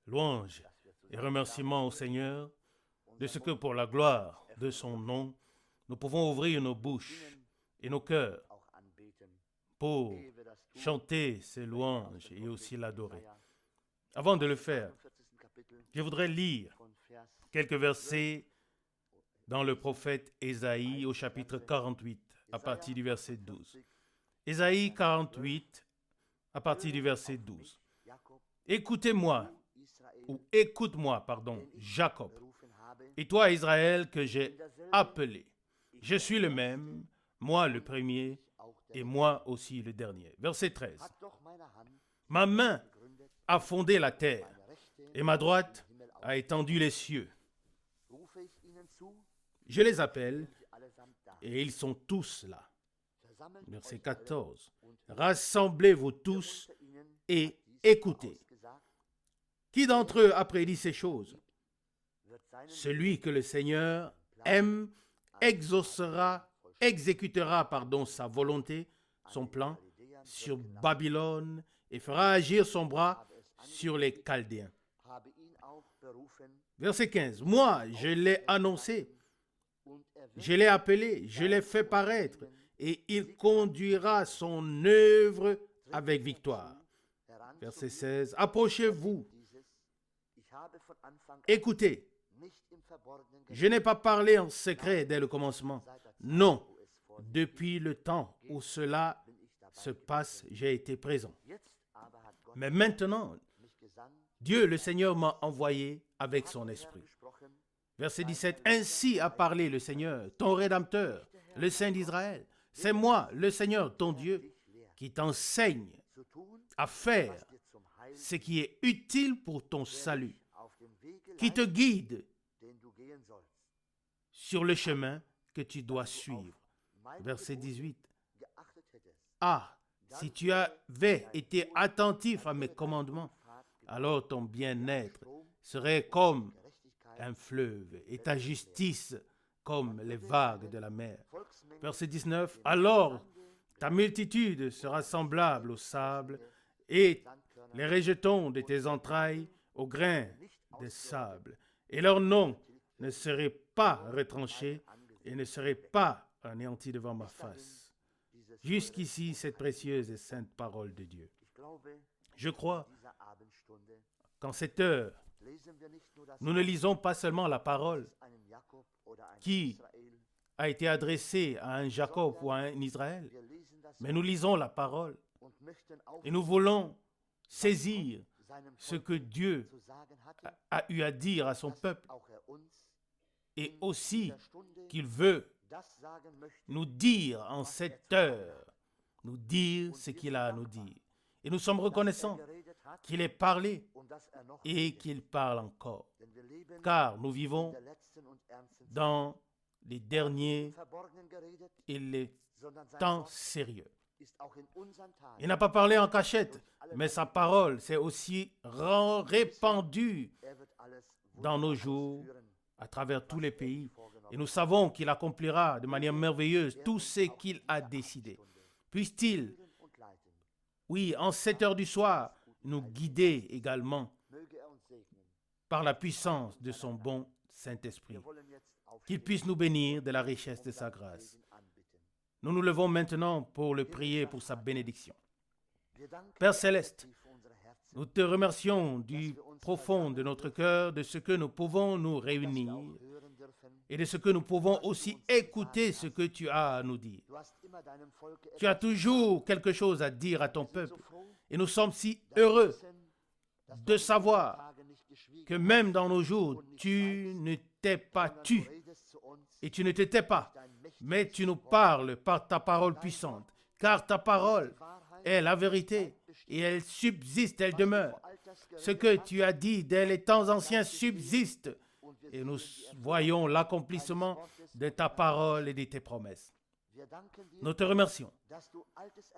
louange et remerciements au Seigneur de ce que pour la gloire de son nom, nous pouvons ouvrir nos bouches et nos cœurs pour chanter ses louanges et aussi l'adorer. Avant de le faire, je voudrais lire quelques versets dans le prophète Ésaïe au chapitre 48 à partir du verset 12. Ésaïe 48 à partir du verset 12. Écoute-moi, Jacob, et toi Israël que j'ai appelé. Je suis le même, moi le premier et moi aussi le dernier. Verset 13. Ma main a fondé la terre et ma droite a étendu les cieux. Je les appelle et ils sont tous là. Verset 14. Rassemblez-vous tous et écoutez. Qui d'entre eux a prédit ces choses? Celui que le Seigneur aime exécutera sa volonté, son plan sur Babylone et fera agir son bras sur les Chaldéens. Verset 15. Moi, je l'ai annoncé, je l'ai appelé, je l'ai fait paraître et il conduira son œuvre avec victoire. Verset 16. Approchez-vous, écoutez. Je n'ai pas parlé en secret dès le commencement. Non, depuis le temps où cela se passe, j'ai été présent. Mais maintenant, Dieu, le Seigneur, m'a envoyé avec son esprit. Verset 17. Ainsi a parlé le Seigneur, ton Rédempteur, le Saint d'Israël. C'est moi, le Seigneur, ton Dieu, qui t'enseigne à faire ce qui est utile pour ton salut, qui te guide sur le chemin que tu dois suivre. Verset 18. Ah, si tu avais été attentif à mes commandements, alors ton bien-être serait comme un fleuve et ta justice comme les vagues de la mer. Verset 19. Alors ta multitude sera semblable au sable et les rejetons de tes entrailles au grain de sable. Et leur nom ne serait pas retranché et ne serait pas anéanti devant ma face. Jusqu'ici, cette précieuse et sainte parole de Dieu. Je crois qu'en cette heure, nous ne lisons pas seulement la parole qui a été adressée à un Jacob ou à un Israël, mais nous lisons la parole et nous voulons saisir ce que Dieu a eu à dire à son peuple et aussi qu'il veut nous dire en cette heure, nous dire ce qu'il a à nous dire. Et nous sommes reconnaissants qu'il ait parlé et qu'il parle encore, car nous vivons dans les derniers et les temps sérieux. Il n'a pas parlé en cachette, mais sa parole s'est aussi répandue dans nos jours, à travers tous les pays. Et nous savons qu'il accomplira de manière merveilleuse tout ce qu'il a décidé. Puisse-t-il, oui, en 7 heures du soir, nous guider également par la puissance de son bon Saint-Esprit. Qu'il puisse nous bénir de la richesse de sa grâce. Nous nous levons maintenant pour le prier pour sa bénédiction. Père Céleste, nous te remercions du profond de notre cœur de ce que nous pouvons nous réunir et de ce que nous pouvons aussi écouter ce que tu as à nous dire. Tu as toujours quelque chose à dire à ton peuple et nous sommes si heureux de savoir que même dans nos jours, tu ne t'es pas tu et tu ne te tais pas, mais tu nous parles par ta parole puissante, car ta parole est la vérité et elle subsiste, elle demeure. Ce que tu as dit dès les temps anciens subsiste et nous voyons l'accomplissement de ta parole et de tes promesses. Nous te remercions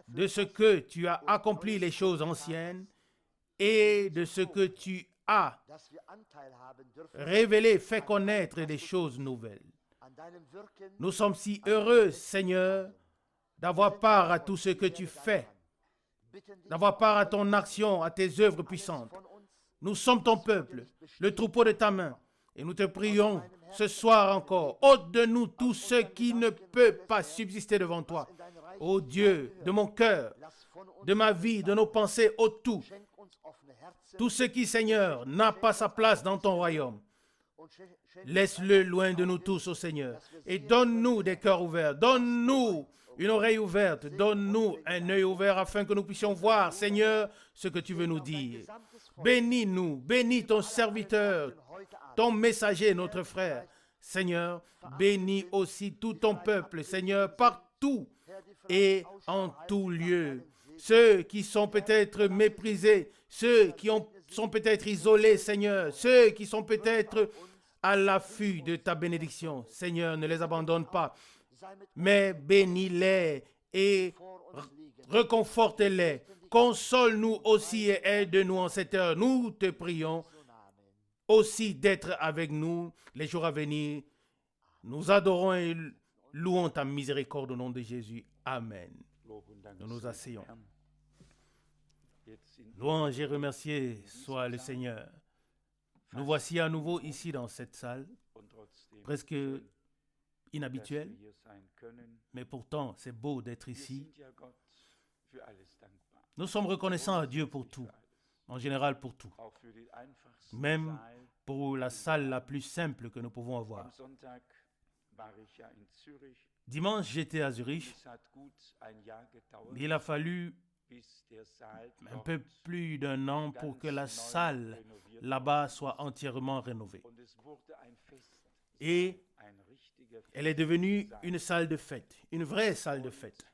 de ce que tu as accompli les choses anciennes et de ce que tu as révélé, fait connaître des choses nouvelles. Nous sommes si heureux, Seigneur, d'avoir part à tout ce que tu fais, d'avoir part à ton action, à tes œuvres puissantes. Nous sommes ton peuple, le troupeau de ta main. Et nous te prions ce soir encore, ôte de nous tout ce qui ne peut pas subsister devant toi. Ô Dieu, de mon cœur, de ma vie, de nos pensées, ôte tout. Tout ce qui, Seigneur, n'a pas sa place dans ton royaume. Laisse-le loin de nous tous, ô Seigneur. Et donne-nous des cœurs ouverts. Donne-nous une oreille ouverte. Donne-nous un œil ouvert afin que nous puissions voir, Seigneur, ce que tu veux nous dire. Bénis-nous. Bénis ton serviteur, ton messager, notre frère. Seigneur, bénis aussi tout ton peuple, Seigneur, partout et en tout lieu. Ceux qui sont peut-être méprisés, ceux qui sont peut-être isolés, Seigneur, ceux qui sont peut-être à l'affût de ta bénédiction. Seigneur, ne les abandonne pas, mais bénis-les et reconforte-les. Console-nous aussi et aide-nous en cette heure. Nous te prions aussi d'être avec nous les jours à venir. Nous adorons et louons ta miséricorde au nom de Jésus. Amen. Nous nous asseyons. Louange et remercié soit le Seigneur. Nous voici à nouveau ici dans cette salle, presque inhabituelle, mais pourtant c'est beau d'être ici. Nous sommes reconnaissants à Dieu pour tout, en général pour tout, même pour la salle la plus simple que nous pouvons avoir. Dimanche, j'étais à Zurich. Il a fallu un peu plus d'un an pour que la salle là-bas soit entièrement rénovée. Et elle est devenue une salle de fête, une vraie salle de fête.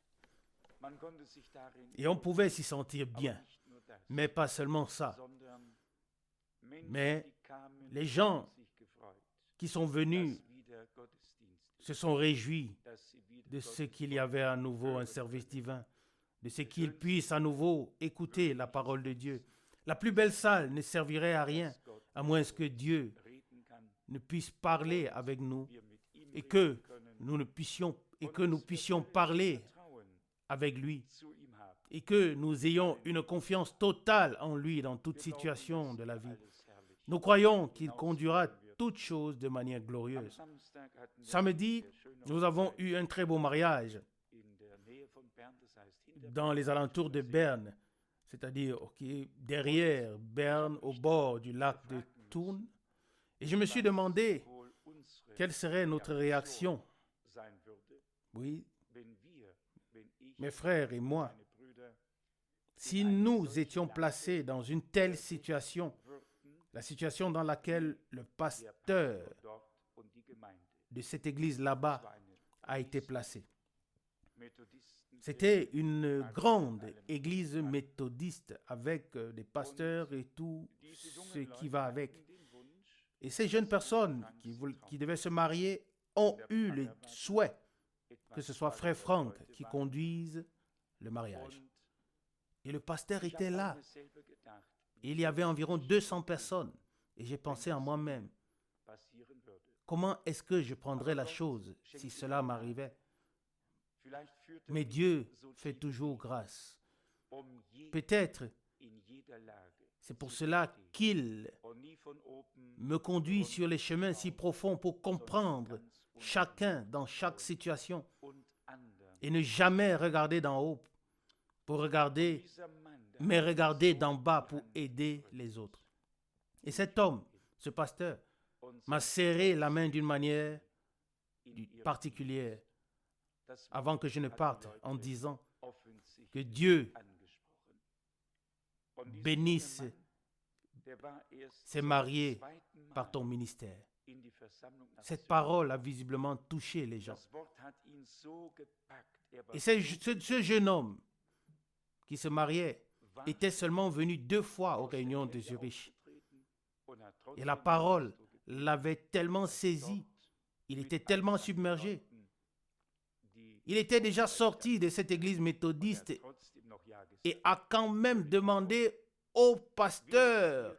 Et on pouvait s'y sentir bien, mais pas seulement ça. Mais les gens qui sont venus se sont réjouis de ce qu'il y avait à nouveau un service divin, de ce qu'ils puissent à nouveau écouter la parole de Dieu. La plus belle salle ne servirait à rien, à moins que Dieu ne puisse parler avec nous et que nous puissions parler avec lui et que nous ayons une confiance totale en lui dans toute situation de la vie. Nous croyons qu'il conduira toutes choses de manière glorieuse. Samedi, nous avons eu un très beau mariage dans les alentours de Berne, c'est-à-dire derrière Berne, au bord du lac de Thun. Et je me suis demandé quelle serait notre réaction. Oui, mes frères et moi, si nous étions placés dans une telle situation, la situation dans laquelle le pasteur de cette église là-bas a été placé. C'était une grande église méthodiste avec des pasteurs et tout ce qui va avec. Et ces jeunes personnes qui devaient se marier ont eu le souhait que ce soit frère Franck qui conduise le mariage. Et le pasteur était là. Il y avait environ 200 personnes. Et j'ai pensé en moi-même, comment est-ce que je prendrais la chose si cela m'arrivait? Mais Dieu fait toujours grâce. Peut-être, c'est pour cela qu'il me conduit sur les chemins si profonds pour comprendre chacun dans chaque situation et ne jamais regarder d'en haut pour regarder, mais regarder d'en bas pour aider les autres. Et cet homme, ce pasteur, m'a serré la main d'une manière particulière avant que je ne parte en disant que Dieu bénisse ces mariés par ton ministère. Cette parole a visiblement touché les gens. Et ce jeune homme qui se mariait était seulement venu 2 fois aux réunions de Zurich. Et la parole l'avait tellement saisi, il était tellement submergé. Il était déjà sorti de cette église méthodiste et a quand même demandé au pasteur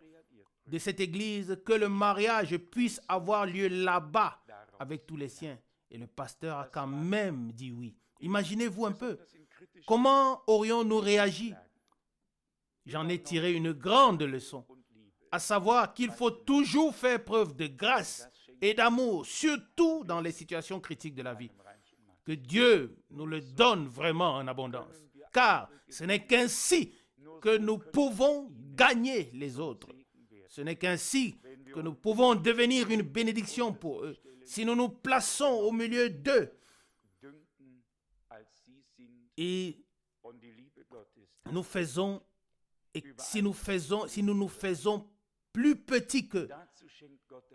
de cette église que le mariage puisse avoir lieu là-bas avec tous les siens. Et le pasteur a quand même dit oui. Imaginez-vous un peu, comment aurions-nous réagi? J'en ai tiré une grande leçon. à savoir qu'il faut toujours faire preuve de grâce et d'amour, surtout dans les situations critiques de la vie. Que Dieu nous le donne vraiment en abondance, car ce n'est qu'ainsi que nous pouvons gagner les autres. Ce n'est qu'ainsi que nous pouvons devenir une bénédiction pour eux. Si nous nous plaçons au milieu d'eux et si nous nous faisons plus petits qu'eux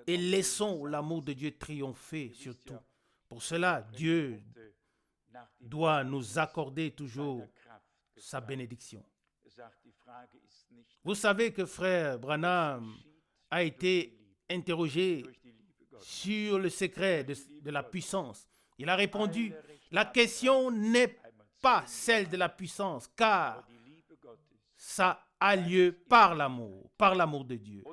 et laissons l'amour de Dieu triompher sur tout. Pour cela, Dieu doit nous accorder toujours sa bénédiction. Vous savez que frère Branham a été interrogé sur le secret de la puissance. Il a répondu, la question n'est pas celle de la puissance, car ça a lieu par l'amour de Dieu.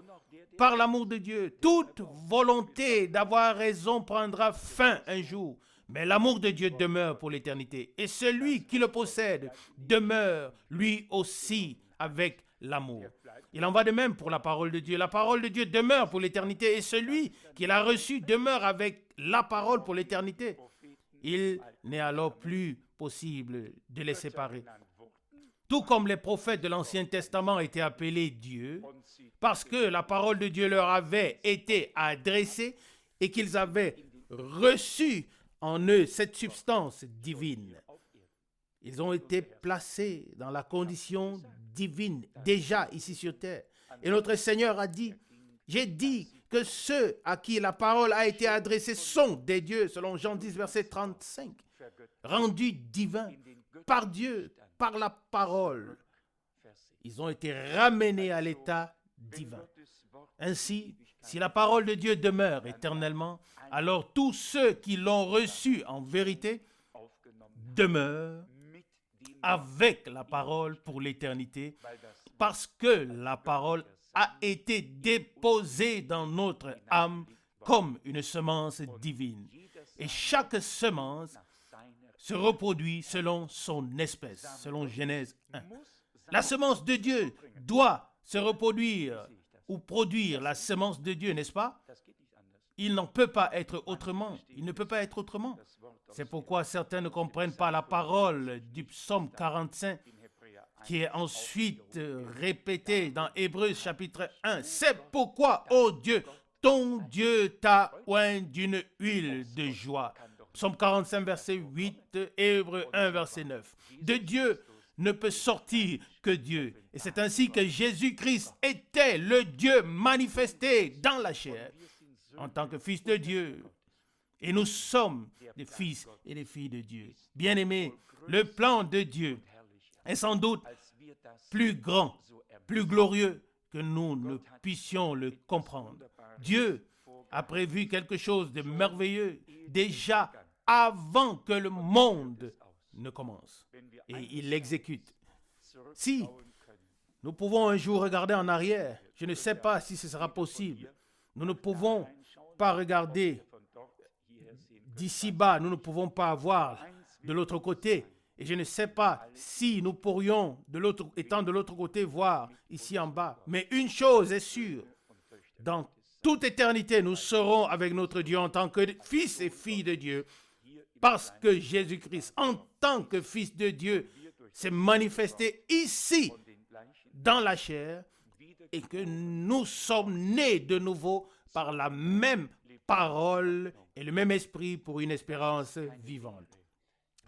Par l'amour de Dieu, toute volonté d'avoir raison prendra fin un jour, mais l'amour de Dieu demeure pour l'éternité. Et celui qui le possède demeure lui aussi avec l'amour. Il en va de même pour la parole de Dieu. La parole de Dieu demeure pour l'éternité et celui qui l'a reçue demeure avec la parole pour l'éternité. Il n'est alors plus possible de les séparer. Tout comme les prophètes de l'Ancien Testament étaient appelés Dieu, parce que la parole de Dieu leur avait été adressée et qu'ils avaient reçu en eux cette substance divine. Ils ont été placés dans la condition divine, déjà ici sur terre. Et notre Seigneur a dit, j'ai dit que ceux à qui la parole a été adressée sont des dieux, selon Jean 10, verset 35, rendus divins par Dieu, par la parole. Ils ont été ramenés à l'état divin. Ainsi, si la parole de Dieu demeure éternellement, alors tous ceux qui l'ont reçue en vérité demeurent avec la parole pour l'éternité, parce que la parole a été déposée dans notre âme comme une semence divine. Et chaque semence se reproduit selon son espèce, selon Genèse 1. La semence de Dieu doit se reproduire ou produire la semence de Dieu, n'est-ce pas? Il n'en peut pas être autrement. Il ne peut pas être autrement. C'est pourquoi certains ne comprennent pas la parole du psaume 45 qui est ensuite répétée dans Hébreux chapitre 1. C'est pourquoi, ô Dieu, ton Dieu t'a oint d'une huile de joie. Psaume 45, verset 8, Hébreux 1, verset 9. De Dieu ne peut sortir que Dieu. Et c'est ainsi que Jésus-Christ était le Dieu manifesté dans la chair en tant que Fils de Dieu. Et nous sommes des fils et des filles de Dieu. Bien-aimés, le plan de Dieu est sans doute plus grand, plus glorieux que nous ne puissions le comprendre. Dieu a prévu quelque chose de merveilleux déjà avant que le monde ne commence. Et il l'exécute. Si nous pouvons un jour regarder en arrière, je ne sais pas si ce sera possible. Nous ne pouvons pas regarder d'ici bas, nous ne pouvons pas voir de l'autre côté. Et je ne sais pas si nous pourrions, étant de l'autre côté, voir ici en bas. Mais une chose est sûre, dans toute éternité, nous serons avec notre Dieu en tant que fils et filles de Dieu, parce que Jésus-Christ, en tant que Fils de Dieu, s'est manifesté ici, dans la chair, et que nous sommes nés de nouveau par la même parole et le même esprit pour une espérance vivante.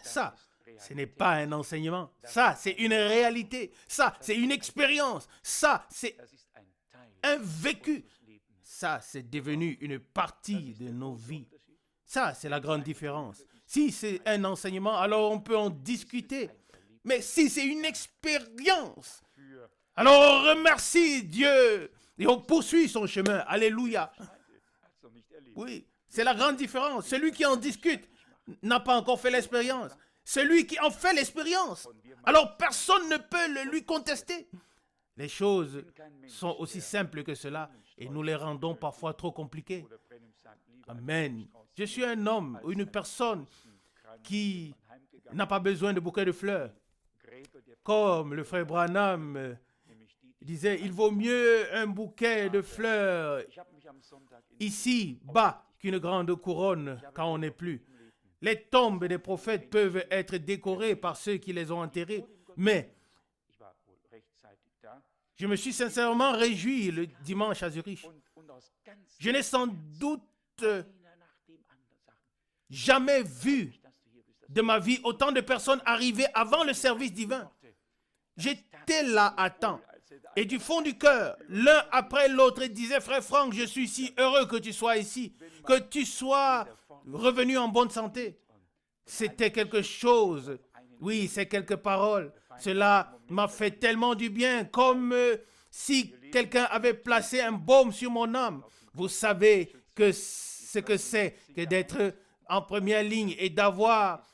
Ça, ce n'est pas un enseignement. Ça, c'est une réalité. Ça, c'est une expérience. Ça, c'est un vécu. Ça, c'est devenu une partie de nos vies. Ça, c'est la grande différence. Si c'est un enseignement, alors on peut en discuter. Mais si c'est une expérience, alors on remercie Dieu et on poursuit son chemin. Alléluia. Oui, c'est la grande différence. Celui qui en discute n'a pas encore fait l'expérience. Celui qui en fait l'expérience, alors personne ne peut le lui contester. Les choses sont aussi simples que cela et nous les rendons parfois trop compliquées. Amen. Je suis un homme ou une personne qui n'a pas besoin de bouquets de fleurs. Comme le frère Branham Il disait, il vaut mieux un bouquet de fleurs ici, bas, qu'une grande couronne quand on n'est plus. Les tombes des prophètes peuvent être décorées par ceux qui les ont enterrés, mais je me suis sincèrement réjoui le dimanche à Zurich. Je n'ai sans doute jamais vu de ma vie autant de personnes arriver avant le service divin. J'étais là à temps. Et du fond du cœur, l'un après l'autre disait, frère Franck, je suis si heureux que tu sois ici, que tu sois revenu en bonne santé. C'était quelque chose. Oui, c'est quelques paroles. Cela m'a fait tellement du bien, comme si quelqu'un avait placé un baume sur mon âme. Vous savez que ce que c'est que d'être en première ligne et d'avoir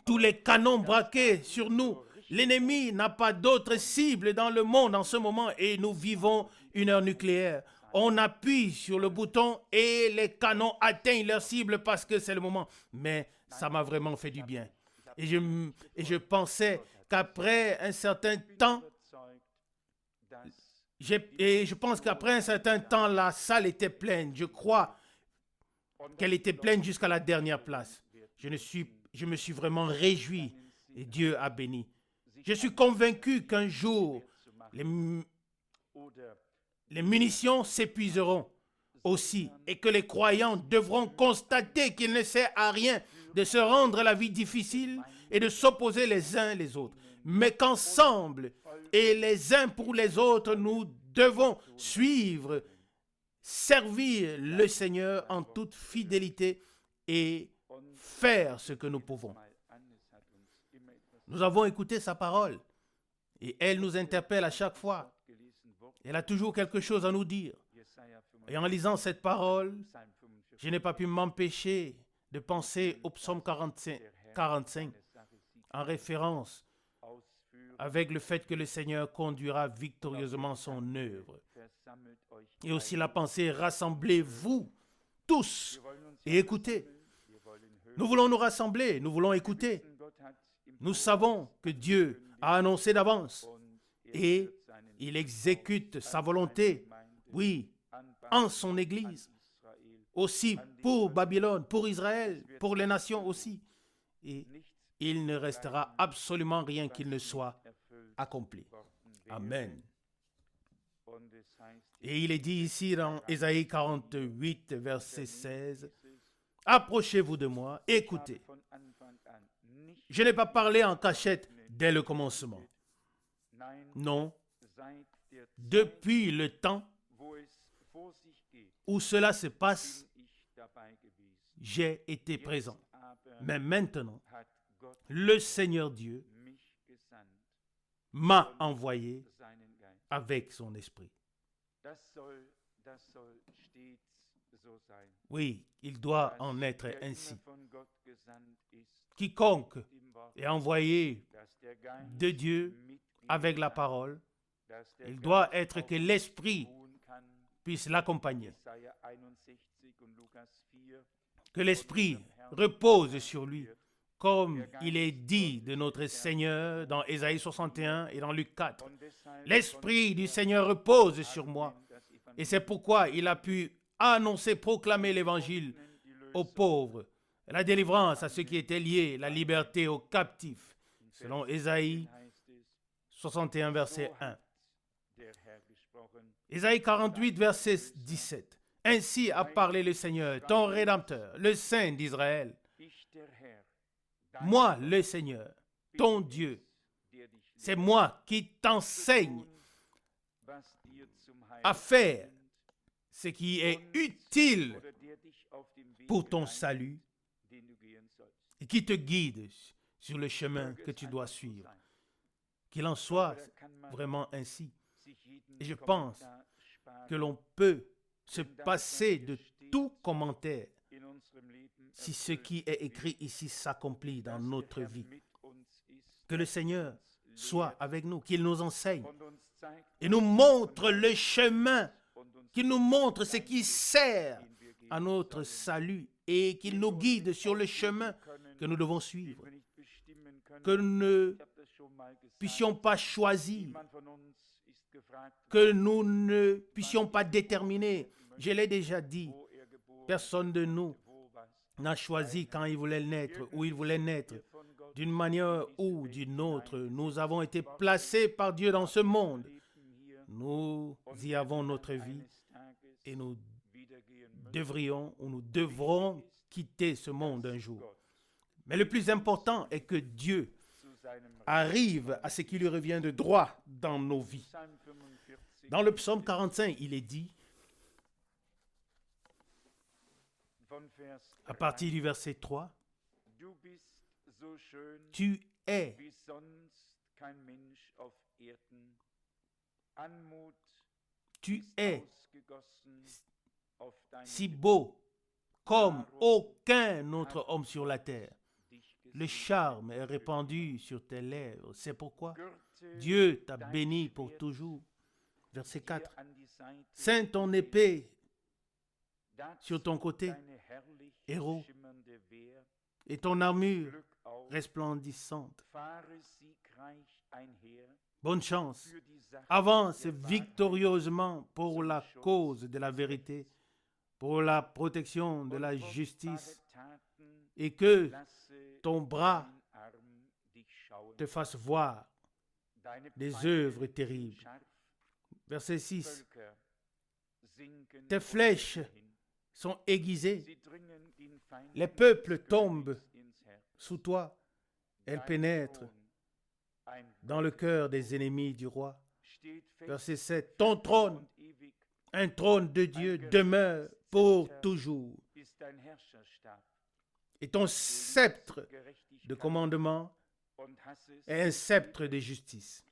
tous les canons braqués sur nous. L'ennemi n'a pas d'autre cible dans le monde en ce moment et nous vivons une ère nucléaire. On appuie sur le bouton et les canons atteignent leur cible parce que c'est le moment. Mais ça m'a vraiment fait du bien. Et je pensais qu'après un certain temps, je pense qu'après un certain temps, la salle était pleine. Je crois qu'elle était pleine jusqu'à la dernière place. Je me suis vraiment réjoui et Dieu a béni. Je suis convaincu qu'un jour, les munitions s'épuiseront aussi et que les croyants devront constater qu'il ne sert à rien de se rendre la vie difficile et de s'opposer les uns les autres, mais qu'ensemble et les uns pour les autres, nous devons suivre, servir le Seigneur en toute fidélité et faire ce que nous pouvons. Nous avons écouté sa parole et elle nous interpelle à chaque fois. Elle a toujours quelque chose à nous dire. Et en lisant cette parole, je n'ai pas pu m'empêcher de penser au psaume 45 en référence avec le fait que le Seigneur conduira victorieusement son œuvre. Et aussi la pensée, rassemblez-vous tous et écoutez. Nous voulons nous rassembler, nous voulons écouter. Nous savons que Dieu a annoncé d'avance et il exécute sa volonté, oui, en son Église, aussi pour Babylone, pour Israël, pour les nations aussi. Et il ne restera absolument rien qu'il ne soit accompli. Amen. Et il est dit ici dans Ésaïe 48, verset 16, « Approchez-vous de moi, écoutez. Je n'ai pas parlé en cachette dès le commencement. Non, depuis le temps où cela se passe, j'ai été présent. Mais maintenant, le Seigneur Dieu m'a envoyé avec son esprit. » Oui, il doit en être ainsi. Quiconque est envoyé de Dieu avec la parole, il doit être que l'Esprit puisse l'accompagner. Que l'Esprit repose sur lui, comme il est dit de notre Seigneur dans Ésaïe 61 et dans Luc 4. L'Esprit du Seigneur repose sur moi. Et c'est pourquoi il a pu annoncer, proclamer l'Évangile aux pauvres, la délivrance à ceux qui étaient liés, la liberté aux captifs, selon Ésaïe 61, verset 1. Ésaïe 48, verset 17. Ainsi a parlé le Seigneur, ton Rédempteur, le Saint d'Israël. Moi, le Seigneur, ton Dieu, c'est moi qui t'enseigne à faire ce qui est utile pour ton salut et qui te guide sur le chemin que tu dois suivre. Qu'il en soit vraiment ainsi. Et je pense que l'on peut se passer de tout commentaire si ce qui est écrit ici s'accomplit dans notre vie. Que le Seigneur soit avec nous, qu'il nous enseigne et nous montre le chemin, qu'il nous montre ce qui sert à notre salut et qu'il nous guide sur le chemin que nous devons suivre. Que nous ne puissions pas choisir. que nous ne puissions pas déterminer. Je l'ai déjà dit, personne de nous n'a choisi quand il voulait naître, où il voulait naître. D'une manière ou d'une autre, nous avons été placés par Dieu dans ce monde. Nous y avons notre vie et nous devrions ou nous devrons quitter ce monde un jour. Mais le plus important est que Dieu arrive à ce qui lui revient de droit dans nos vies. Dans le psaume 45, il est dit, à partir du verset 3, « Tu es si beau comme aucun autre homme sur la terre. Le charme est répandu sur tes lèvres. C'est pourquoi Dieu t'a béni pour toujours. » Verset 4. « Ceins ton épée sur ton côté, héros, et ton armure resplendissante. Bonne chance. Avance victorieusement pour la cause de la vérité, pour la protection de la justice, et que ton bras te fasse voir des œuvres terribles. » Verset 6. « Tes flèches sont aiguisées. Les peuples tombent sous toi. Elles pénètrent dans le cœur des ennemis du roi. » Verset 7. « Ton trône, un trône de Dieu, demeure pour toujours. Et ton sceptre de commandement est un sceptre de justice.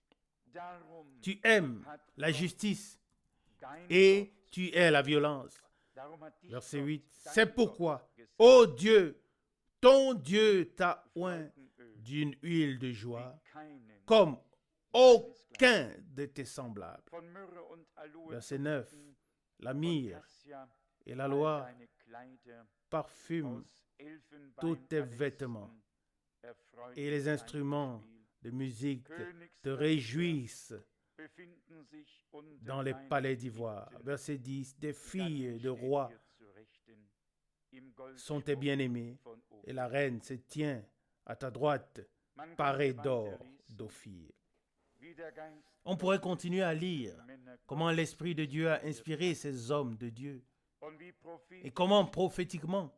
Tu aimes la justice et tu hais la violence. » Verset 8. « C'est pourquoi, ô Dieu, ton Dieu t'a oint d'une huile de joie, comme aucun de tes semblables. » Verset 9. « La myrrhe et la loi parfument tous tes vêtements, et les instruments de musique te réjouissent dans les palais d'ivoire. » Verset 10. « Des filles de rois sont tes bien-aimés, et la reine se tient à ta droite, parée d'or d'Ophir. » On pourrait continuer à lire comment l'Esprit de Dieu a inspiré ces hommes de Dieu et comment prophétiquement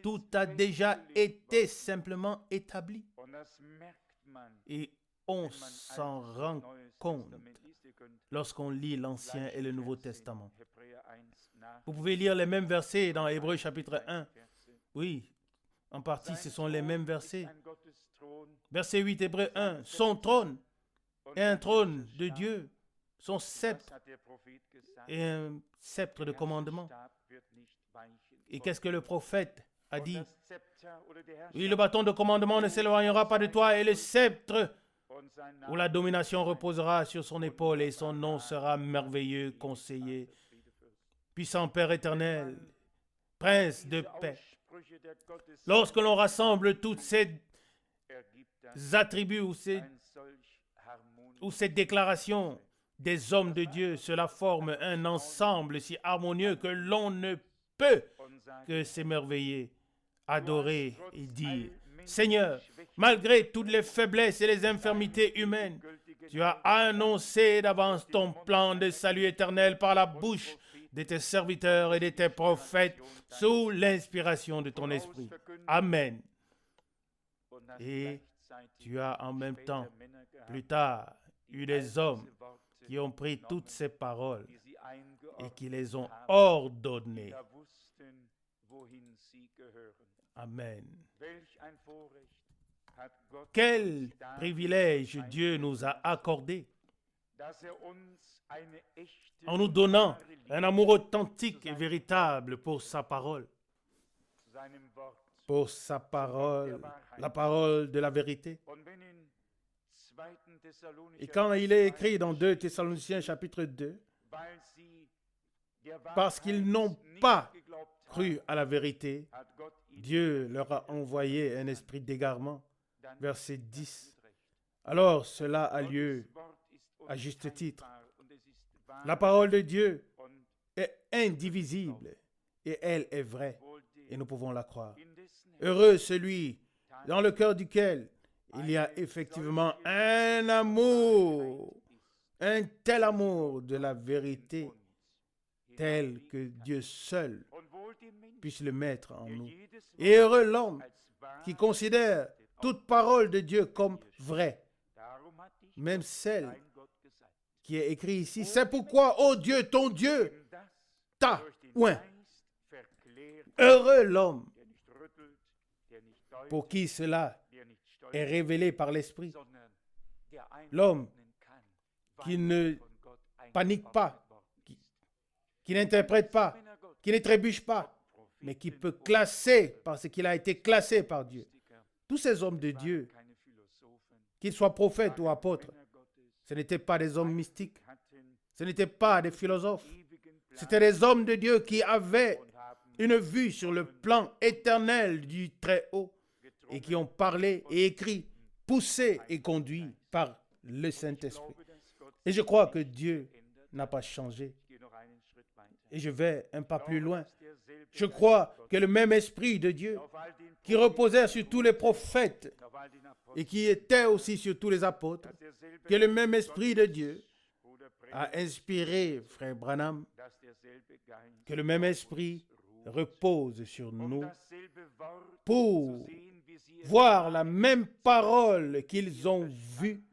tout a déjà été simplement établi. Et on s'en rend compte lorsqu'on lit l'Ancien et le Nouveau Testament. Vous pouvez lire les mêmes versets dans Hébreux chapitre 1. Oui, en partie ce sont les mêmes versets. Verset 8, Hébreux 1. Son trône est un trône de Dieu. Son sceptre est un sceptre de commandement. Et qu'est-ce que le prophète a dit? Oui, le bâton de commandement ne s'éloignera pas de toi, et le sceptre où la domination reposera sur son épaule, et son nom sera merveilleux, conseiller, puissant Père éternel, prince de paix. Lorsque l'on rassemble toutes ces attributs ou ces déclarations des hommes de Dieu, cela forme un ensemble si harmonieux que l'on ne peut que s'émerveiller, adorer et dire: Seigneur, malgré toutes les faiblesses et les infirmités humaines, tu as annoncé d'avance ton plan de salut éternel par la bouche de tes serviteurs et de tes prophètes sous l'inspiration de ton esprit. Amen. Et tu as en même temps, plus tard, eu des hommes qui ont pris toutes ces paroles et qui les ont ordonnées. Amen. Quel privilège Dieu nous a accordé en nous donnant un amour authentique et véritable pour sa parole. Pour sa parole, la parole de la vérité. Et quand il est écrit dans 2 Thessaloniciens chapitre 2, parce qu'ils n'ont pas cru à la vérité, Dieu leur a envoyé un esprit d'égarement. Verset 10. Alors cela a lieu à juste titre. La parole de Dieu est indivisible et elle est vraie et nous pouvons la croire. Heureux celui dans le cœur duquel il y a effectivement un amour, un tel amour de la vérité, tel que Dieu seul puisse le mettre en nous. Et heureux l'homme qui considère toute parole de Dieu comme vraie, même celle qui est écrite ici. C'est pourquoi, ô Dieu, ton Dieu t'a oint. Heureux l'homme pour qui cela est révélé par l'Esprit. L'homme qui ne panique pas, qui n'interprète pas, qui ne trébuche pas, mais qui peut classer parce qu'il a été classé par Dieu. Tous ces hommes de Dieu, qu'ils soient prophètes ou apôtres, ce n'étaient pas des hommes mystiques, ce n'étaient pas des philosophes, c'étaient des hommes de Dieu qui avaient une vue sur le plan éternel du Très-Haut et qui ont parlé et écrit, poussé et conduit par le Saint-Esprit. Et je crois que Dieu n'a pas changé. Et je vais un pas plus loin. Je crois que le même Esprit de Dieu qui reposait sur tous les prophètes et qui était aussi sur tous les apôtres, que le même Esprit de Dieu a inspiré Frère Branham, que le même Esprit repose sur nous pour voir la même parole qu'ils ont vue,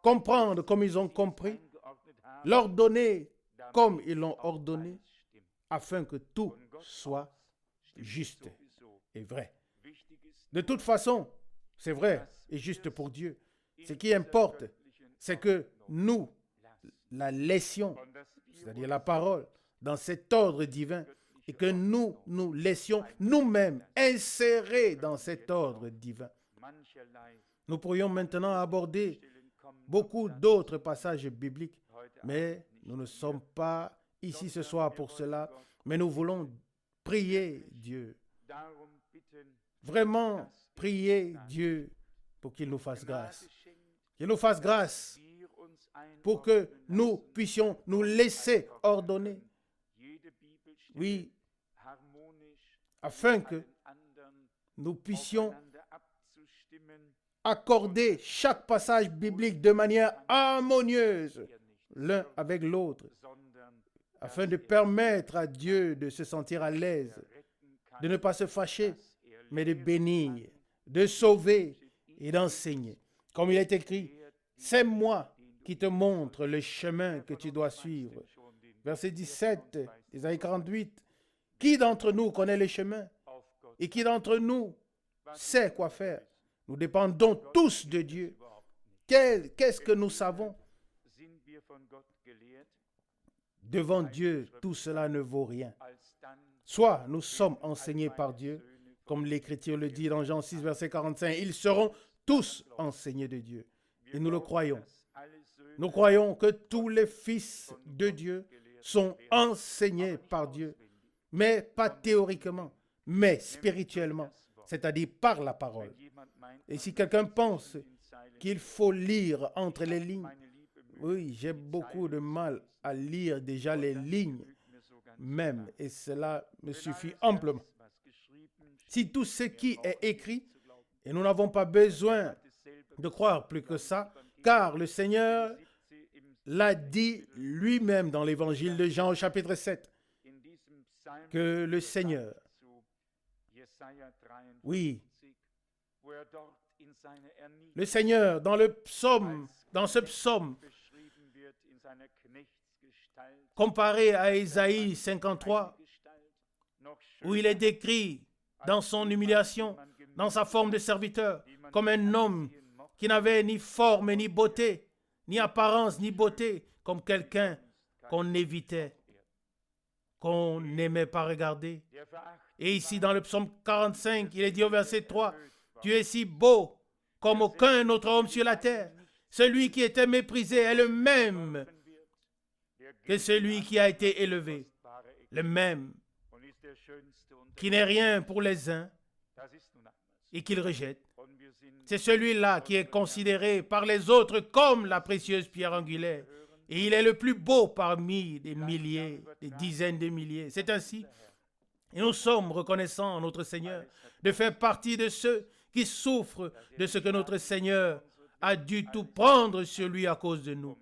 comprendre comme ils ont compris, l'ordonner comme ils l'ont ordonné, afin que tout soit juste et vrai. De toute façon, c'est vrai et juste pour Dieu. Ce qui importe, c'est que nous la laissions, c'est-à-dire la parole, dans cet ordre divin, et que nous nous laissions nous-mêmes insérer dans cet ordre divin. Nous pourrions maintenant aborder beaucoup d'autres passages bibliques, mais nous ne sommes pas ici ce soir pour cela, mais nous voulons prier Dieu. Vraiment prier Dieu pour qu'il nous fasse grâce. Qu'il nous fasse grâce pour que nous puissions nous laisser ordonner. Oui, afin que nous puissions accorder chaque passage biblique de manière harmonieuse l'un avec l'autre, afin de permettre à Dieu de se sentir à l'aise, de ne pas se fâcher, mais de bénir, de sauver et d'enseigner. Comme il est écrit, c'est moi qui te montre le chemin que tu dois suivre. Verset 17, Isaïe 48. Qui d'entre nous connaît le chemin? Et qui d'entre nous sait quoi faire? Nous dépendons tous de Dieu. Qu'est-ce que nous savons? Devant Dieu, tout cela ne vaut rien. Soit nous sommes enseignés par Dieu, comme l'Écriture le dit dans Jean 6, verset 45, ils seront tous enseignés de Dieu. Et nous le croyons. Nous croyons que tous les fils de Dieu sont enseignés par Dieu, mais pas théoriquement, mais spirituellement, c'est-à-dire par la parole. Et si quelqu'un pense qu'il faut lire entre les lignes, oui, j'ai beaucoup de mal à lire déjà les lignes même, et cela me suffit amplement. Si tout ce qui est écrit, et nous n'avons pas besoin de croire plus que ça, car le Seigneur l'a dit lui-même dans l'évangile de Jean au chapitre 7, que le Seigneur, oui, le Seigneur dans ce psaume, comparé à Isaïe 53, où il est décrit dans son humiliation, dans sa forme de serviteur, comme un homme qui n'avait ni forme ni beauté, ni apparence ni beauté, comme quelqu'un qu'on évitait, qu'on n'aimait pas regarder. Et ici, dans le psaume 45, il est dit au verset 3, « Tu es si beau comme aucun autre homme sur la terre. Celui qui était méprisé est le même que celui qui a été élevé, le même qui n'est rien pour les uns et qu'il rejette. C'est celui-là qui est considéré par les autres comme la précieuse pierre angulaire. Et il est le plus beau parmi des milliers, des dizaines de milliers. C'est ainsi. Et nous sommes reconnaissants, notre Seigneur, de faire partie de ceux qui souffrent de ce que notre Seigneur a dû tout prendre sur lui à cause de nous.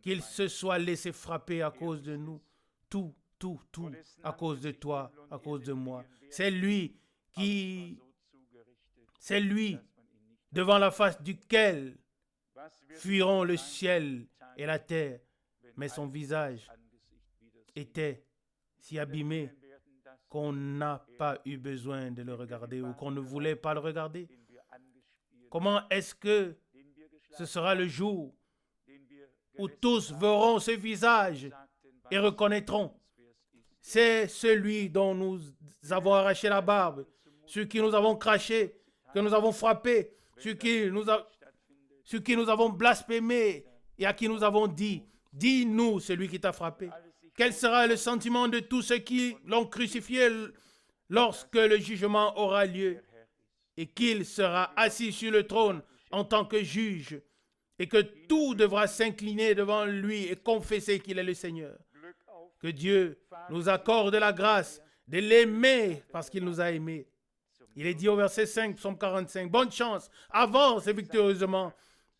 Qu'il se soit laissé frapper à cause de nous. Tout à cause de toi, à cause de moi. C'est lui devant la face duquel fuiront le ciel et la terre. Mais son visage était si abîmé qu'on n'a pas eu besoin de le regarder ou qu'on ne voulait pas le regarder. Comment est-ce que ce sera le jour où tous verront ce visage et reconnaîtront? C'est celui dont nous avons arraché la barbe, sur qui nous avons craché, que nous avons frappé, sur qui nous avons blasphémé et à qui nous avons dit, dis-nous celui qui t'a frappé. Quel sera le sentiment de tous ceux qui l'ont crucifié lorsque le jugement aura lieu et qu'il sera assis sur le trône en tant que juge et que tout devra s'incliner devant lui et confesser qu'il est le Seigneur. Que Dieu nous accorde la grâce de l'aimer parce qu'il nous a aimés. Il est dit au verset 5, psaume 45, bonne chance, avance victorieusement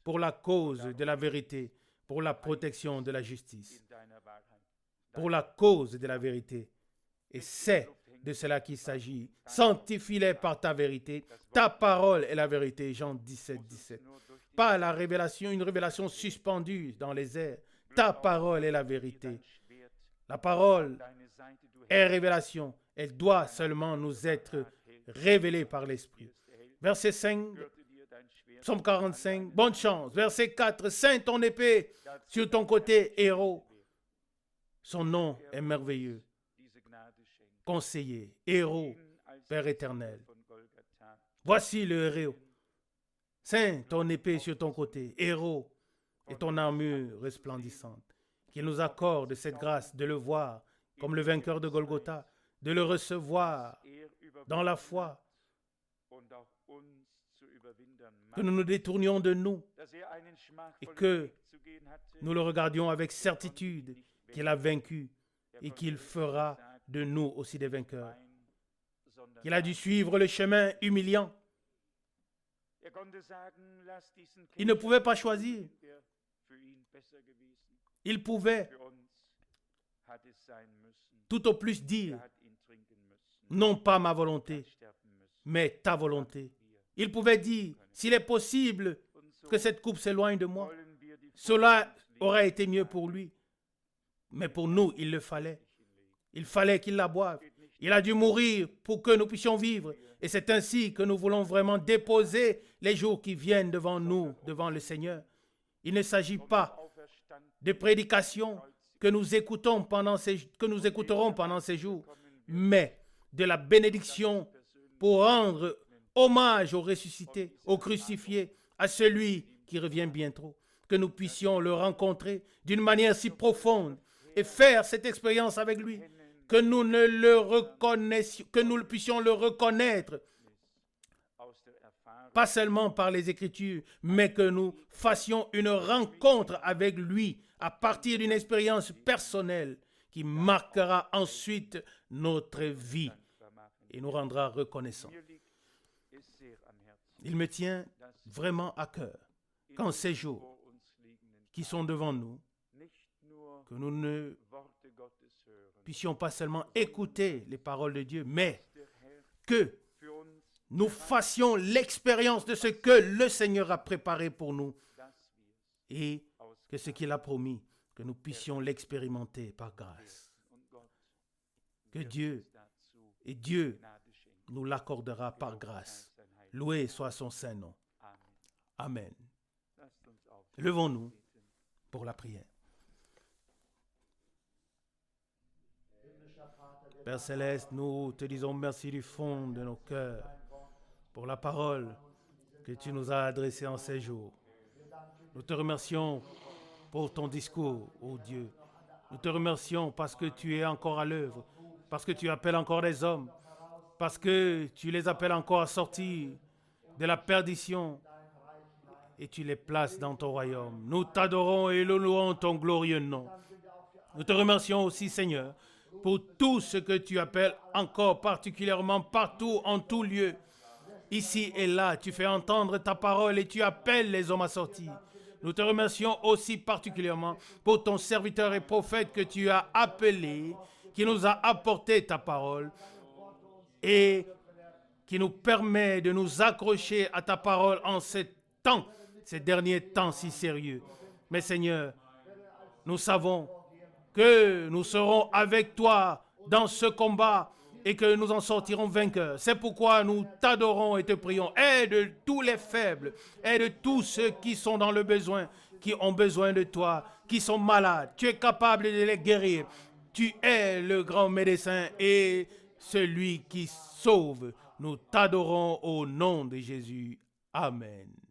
pour la cause de la vérité, pour la protection de la justice. Pour la cause de la vérité. Et c'est de cela qu'il s'agit. Sanctifie-les par ta vérité. Ta parole est la vérité. Jean 17, 17. Pas la révélation, une révélation suspendue dans les airs. Ta parole est la vérité. La parole est révélation. Elle doit seulement nous être révélée par l'Esprit. Verset 5, psaume 45, bonne chance. Verset 4, ceins ton épée sur ton côté, héros. Son nom est merveilleux. Conseiller, héros, Père éternel. Voici le héros. Ceins ton épée sur ton côté, héros, et ton armure resplendissante. Qu'il nous accorde cette grâce de le voir comme le vainqueur de Golgotha, de le recevoir dans la foi, que nous nous détournions de nous et que nous le regardions avec certitude qu'il a vaincu et qu'il fera de nous aussi des vainqueurs. Qu'il a dû suivre le chemin humiliant. Il ne pouvait pas choisir. Il pouvait tout au plus dire, non pas ma volonté, mais ta volonté. Il pouvait dire, s'il est possible que cette coupe s'éloigne de moi, cela aurait été mieux pour lui. Mais pour nous, il le fallait. Il fallait qu'il la boive. Il a dû mourir pour que nous puissions vivre. Et c'est ainsi que nous voulons vraiment déposer les jours qui viennent devant nous, devant le Seigneur. Il ne s'agit pas de prédications que nous écouterons pendant ces jours, mais de la bénédiction pour rendre hommage au ressuscité, au crucifié, à celui qui revient bientôt. Que nous puissions le rencontrer d'une manière si profonde et faire cette expérience avec lui, que nous puissions le reconnaître, pas seulement par les Écritures, mais que nous fassions une rencontre avec lui à partir d'une expérience personnelle qui marquera ensuite notre vie et nous rendra reconnaissants. Il me tient vraiment à cœur qu'en ces jours qui sont devant nous, que nous ne puissions pas seulement écouter les paroles de Dieu, mais que nous fassions l'expérience de ce que le Seigneur a préparé pour nous et que ce qu'il a promis, que nous puissions l'expérimenter par grâce. Que Dieu nous l'accordera par grâce. Loué soit son saint nom. Amen. Levons-nous pour la prière. Père Céleste, nous te disons merci du fond de nos cœurs pour la parole que tu nous as adressée en ces jours. Nous te remercions pour ton discours, ô Dieu. Nous te remercions parce que tu es encore à l'œuvre, parce que tu appelles encore des hommes, parce que tu les appelles encore à sortir de la perdition et tu les places dans ton royaume. Nous t'adorons et nous louons ton glorieux nom. Nous te remercions aussi, Seigneur, pour tout ce que tu appelles encore particulièrement partout, en tout lieu. Ici et là, tu fais entendre ta parole et tu appelles les hommes à sortir. Nous te remercions aussi particulièrement pour ton serviteur et prophète que tu as appelé, qui nous a apporté ta parole et qui nous permet de nous accrocher à ta parole en ces temps, ces derniers temps si sérieux. Mais Seigneur, nous savons que nous serons avec toi dans ce combat et que nous en sortirons vainqueurs. C'est pourquoi nous t'adorons et te prions. Aide tous les faibles, aide tous ceux qui sont dans le besoin, qui ont besoin de toi, qui sont malades. Tu es capable de les guérir. Tu es le grand médecin et celui qui sauve. Nous t'adorons au nom de Jésus. Amen.